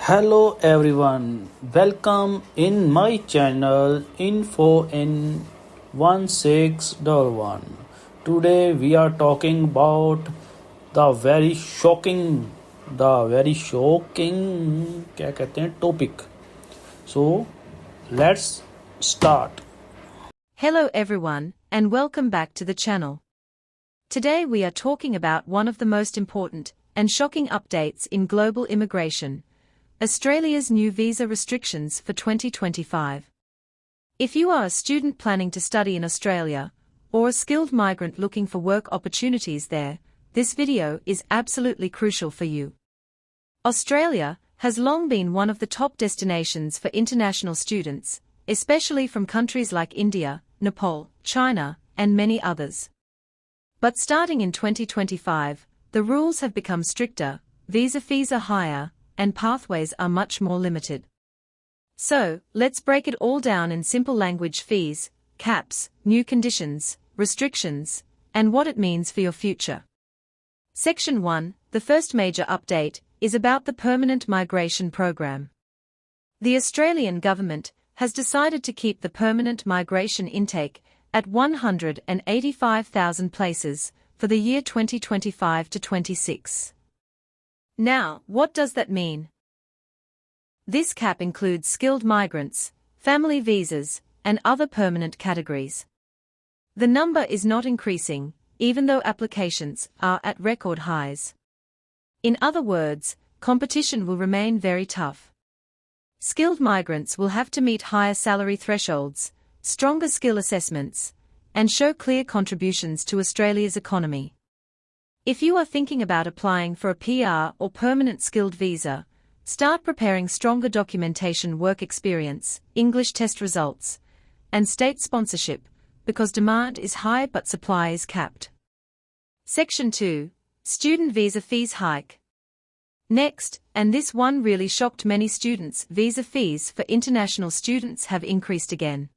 Hello everyone, welcome in my channel Info in 1611. Today we are talking about the very shocking क्या कहते हैं topic. So let's start. Hello everyone, and welcome back to the channel. Today we are talking about one of the most important and shocking updates in global immigration, Australia's new visa restrictions for 2025. If you are a student planning to study in Australia, or a skilled migrant looking for work opportunities there, this video is absolutely crucial for you. Australia has long been one of the top destinations for international students, especially from countries like India, Nepal, China, and many others. But starting in 2025, the rules have become stricter, visa fees are higher, and pathways are much more limited. So, let's break it all down in simple language: fees, caps, new conditions, restrictions, and what it means for your future. Section 1, the first major update, is about the Permanent Migration Program. The Australian government has decided to keep the permanent migration intake at 185,000 places for the year 2025 to 26. Now, what does that mean? This cap includes skilled migrants, family visas, and other permanent categories. The number is not increasing, even though applications are at record highs. In other words, competition will remain very tough. Skilled migrants will have to meet higher salary thresholds, stronger skill assessments, and show clear contributions to Australia's economy. If you are thinking about applying for a PR or permanent skilled visa, start preparing stronger documentation: work experience, English test results, and state sponsorship, because demand is high but supply is capped. Section 2, Student Visa Fees Hike. Next, and this one really shocked many students, visa fees for international students have increased again.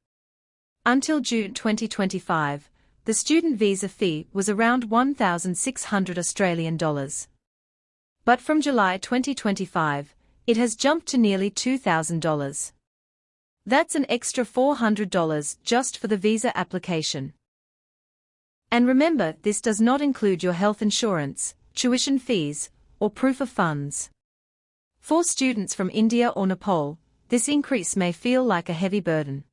Until June 2025, the student visa fee was around $1,600 Australian dollars. But from July 2025, it has jumped to nearly $2,000. That's an extra $400 just for the visa application. And remember, this does not include your health insurance, tuition fees, or proof of funds. For students from India or Nepal, this increase may feel like a heavy burden.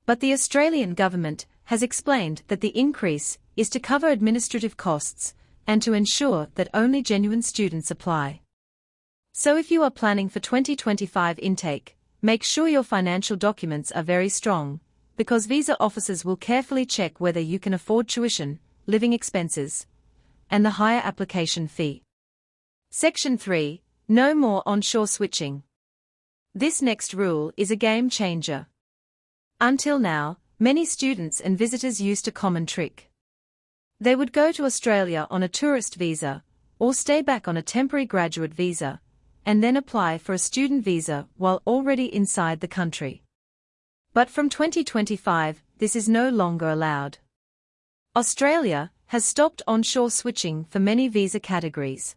But the Australian government has explained that the increase is to cover administrative costs and to ensure that only genuine students apply. So if you are planning for 2025 intake, make sure your financial documents are very strong, because visa officers will carefully check whether you can afford tuition, living expenses, and the higher application fee. Section 3, no more onshore switching. This next rule is a game changer. Until now, many students and visitors used a common trick. They would go to Australia on a tourist visa, or stay back on a temporary graduate visa, and then apply for a student visa while already inside the country. But from 2025, this is no longer allowed. Australia has stopped onshore switching for many visa categories.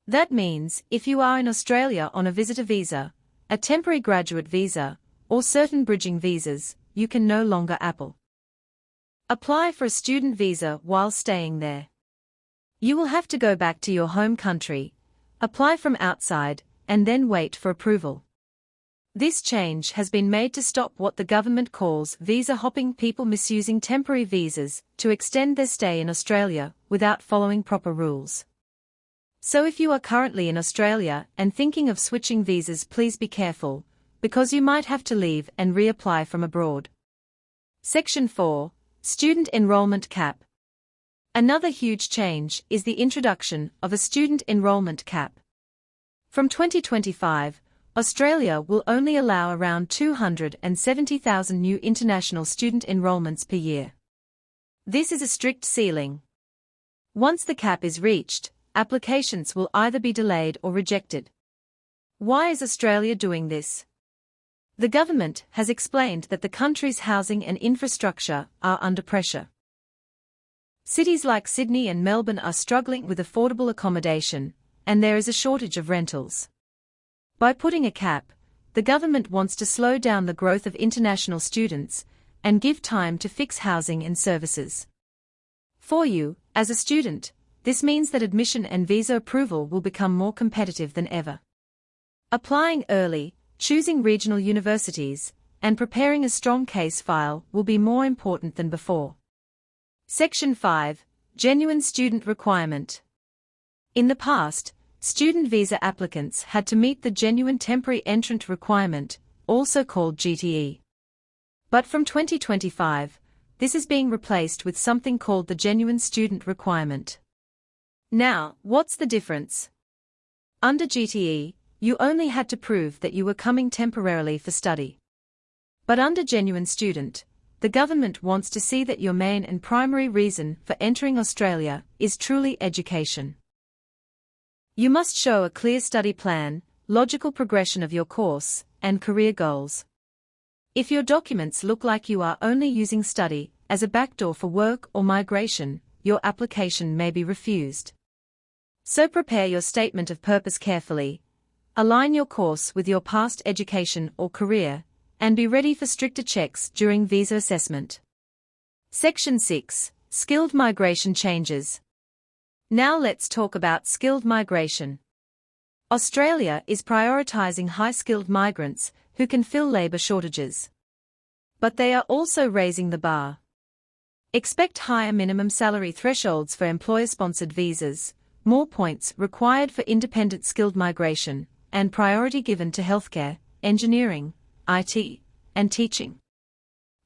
That means, if you are in Australia on a visitor visa, a temporary graduate visa, or certain bridging visas, you can no longer apply for a student visa while staying there. You will have to go back to your home country, apply from outside, and then wait for approval. This change has been made to stop what the government calls visa hopping, people misusing temporary visas to extend their stay in Australia without following proper rules. So if you are currently in Australia and thinking of switching visas, please be careful, because you might have to leave and reapply from abroad. Section 4, Student Enrollment Cap. Another huge change is the introduction of a student enrollment cap. From 2025, Australia will only allow around 270,000 new international student enrolments per year. This is a strict ceiling. Once the cap is reached, applications will either be delayed or rejected. Why is Australia doing this? The government has explained that the country's housing and infrastructure are under pressure. Cities like Sydney and Melbourne are struggling with affordable accommodation, and there is a shortage of rentals. By putting a cap, the government wants to slow down the growth of international students and give time to fix housing and services. For you, as a student, this means that admission and visa approval will become more competitive than ever. Applying early, choosing regional universities, and preparing a strong case file will be more important than before. Section 5. Genuine Student Requirement. In the past, student visa applicants had to meet the Genuine Temporary Entrant Requirement, also called GTE. But from 2025, this is being replaced with something called the Genuine Student Requirement. Now, what's the difference? Under GTE, you only had to prove that you were coming temporarily for study. But under Genuine Student, the government wants to see that your main and primary reason for entering Australia is truly education. You must show a clear study plan, logical progression of your course, and career goals. If your documents look like you are only using study as a backdoor for work or migration, your application may be refused. So prepare your statement of purpose carefully, align your course with your past education or career, and be ready for stricter checks during visa assessment. Section 6. Skilled Migration Changes. Now let's talk about skilled migration. Australia is prioritising high-skilled migrants who can fill labour shortages. But they are also raising the bar. Expect higher minimum salary thresholds for employer-sponsored visas, more points required for independent skilled migration, and priority given to healthcare, engineering, IT, and teaching.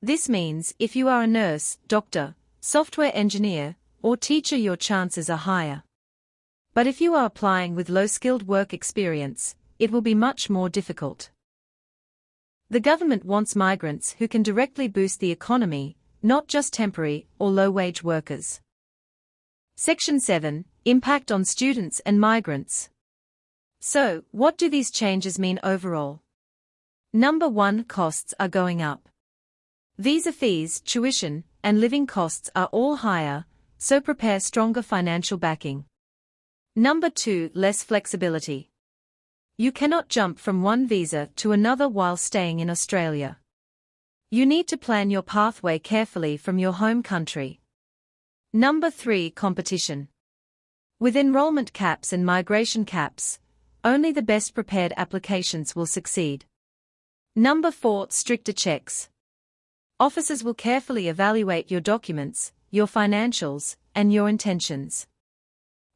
This means if you are a nurse, doctor, software engineer, or teacher, your chances are higher. But if you are applying with low-skilled work experience, it will be much more difficult. The government wants migrants who can directly boost the economy, not just temporary or low-wage workers. Section 7. Impact on students and migrants. So, what do these changes mean overall? Number 1. Costs are going up. Visa fees, tuition, and living costs are all higher, so prepare stronger financial backing. Number 2. Less flexibility. You cannot jump from one visa to another while staying in Australia. You need to plan your pathway carefully from your home country. Number 3. Competition. With enrolment caps and migration caps, only the best prepared applications will succeed. Number 4. Stricter checks. Officers will carefully evaluate your documents, your financials, and your intentions.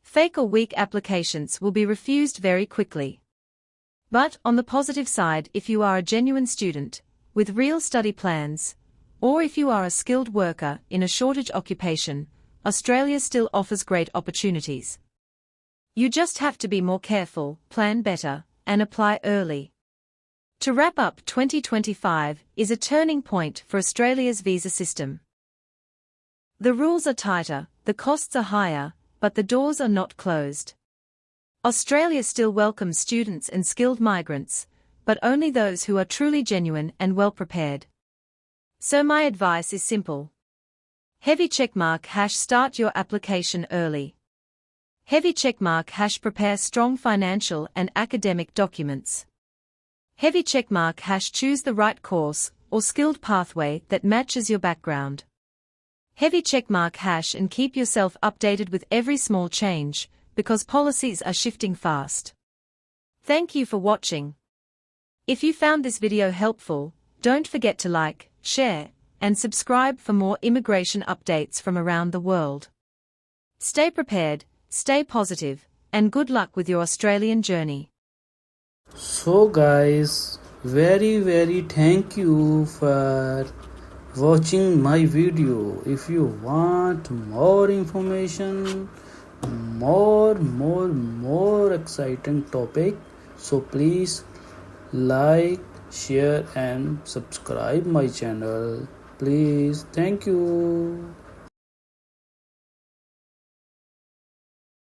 Fake or weak applications will be refused very quickly. But, on the positive side, if you are a genuine student, with real study plans, or if you are a skilled worker in a shortage occupation, Australia still offers great opportunities. You just have to be more careful, plan better, and apply early. To wrap up, 2025 is a turning point for Australia's visa system. The rules are tighter, the costs are higher, but the doors are not closed. Australia still welcomes students and skilled migrants, but only those who are truly genuine and well prepared. So my advice is simple. Heavy checkmark # start your application early. Heavy checkmark # prepare strong financial and academic documents. Heavy checkmark # choose the right course or skilled pathway that matches your background. Heavy checkmark # and keep yourself updated with every small change, because policies are shifting fast. Thank you for watching. If you found this video helpful, don't forget to like, share, and subscribe for more immigration updates from around the world. Stay prepared, stay positive, and good luck with your Australian journey. So guys, very thank you for watching my video. If you want more information, more exciting topic, so please like, share and subscribe my channel. Please, thank you.